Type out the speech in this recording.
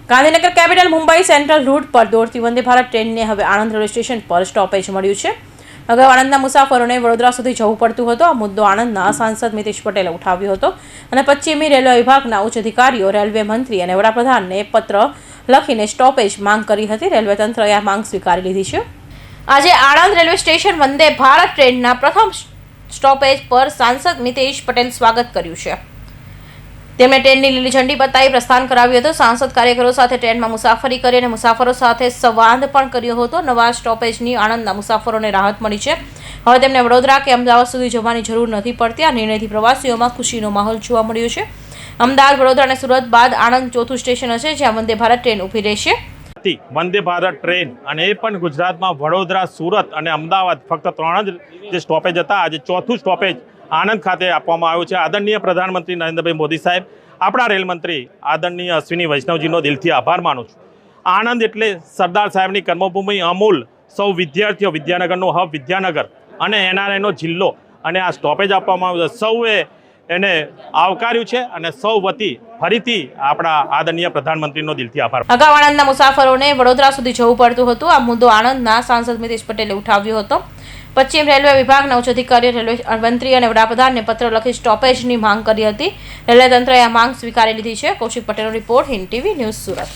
Gandhinagar capital Mumbai central route પર દોડતી વંદે ભારત ટ્રેનને હવે આણંદ રેલવે સ્ટેશન પર સ્ટોપેજ મળ્યું છે. અગાઉ આણંદના મુસાફરોને વડોદરા સુધી જવું પડતું હતું. આ મુદ્દો આણંદના સાંસદ મિતેશ પટેલે ઉઠાવ્યો હતો અને પશ્ચિમી રેલવે વિભાગના ઉચ્ચ અધિકારીઓ, રેલવે મંત્રી અને વડાપ્રધાનને પત્ર લખીને સ્ટોપેજ માંગ કરી હતી. રેલવે તંત્રએ આ માંગ સ્વીકારી લીધી છે. આજે આણંદ રેલવે સ્ટેશન વંદે ભારત ટ્રેનના પ્રથમ સ્ટોપેજ પર સાંસદ મિતેશ પટેલ સ્વાગત કર્યું છે. તેમણે ટ્રેનની લીલી ઝંડી બતાવી પ્રસ્થાન કરાવ્યું હતું. સાંસદ કાર્યકરો સાથે ટ્રેનમાં મુસાફરી કરી અને મુસાફરો સાથે સંવાદ પણ કર્યો હતો. નવા સ્ટોપેજની આણંદના મુસાફરોને રાહત મળી છે. હવે તેમને વડોદરા કે અમદાવાદ સુધી જવાની જરૂર નથી પડતી. આ નિર્ણયથી પ્રવાસીઓમાં ખુશીનો માહોલ જોવા મળ્યો છે. અમદાવાદ, વડોદરા અને સુરત બાદ આણંદ ચોથું સ્ટેશન હશે જ્યાં વંદે ભારત ટ્રેન ઊભી રહેશે. વંદે ભારત ટ્રેન અને એ પણ ગુજરાતમાં વડોદરા, સુરત અને અમદાવાદ ફક્ત 3 જ જે સ્ટોપેજ હતા, આજે ચોથું સ્ટોપેજ આણંદ ખાતે આપવામાં આવ્યું છે. આદરણીય પ્રધાનમંત્રી નરેન્દ્રભાઈ મોદી સાહેબ, આપણા રેલમંત્રી આદરણીય અશ્વિની વૈષ્ણવજીનો દિલથી આભાર માનું છું. આણંદ એટલે સરદાર સાહેબની કર્મભૂમિ, અમૂલ, સૌ વિદ્યાર્થીઓ, વિદ્યાનગરનો હબ વિદ્યાનગર અને એનઆરઆઈનો જિલ્લો, અને આ સ્ટોપેજ આપવામાં આવ્યું છે. સૌએ એને આવકાર્યું છે અને સૌ વતી ફરીથી આપણા આદરણીય પ્રધાનમંત્રીનો દિલથી આભાર. અગાઉ આણંદના મુસાફરોને વડોદરા સુધી જવું પડતું હતું. આ મુદ્દો આણંદના સાંસદ મિતેશ પટેલે ઉઠાવ્યો હતો. પશ્ચિમ રેલવે વિભાગના ઉચ્ચ અધિકારીઓ, રેલવે મંત્રી અને વડાપ્રધાનને પત્ર લખી સ્ટોપેજની માંગ કરી હતી. રેલવે તંત્રએ આ માંગ સ્વીકારી લીધી છે. કૌશિક પટેલનો report, Hind TV news, Surat.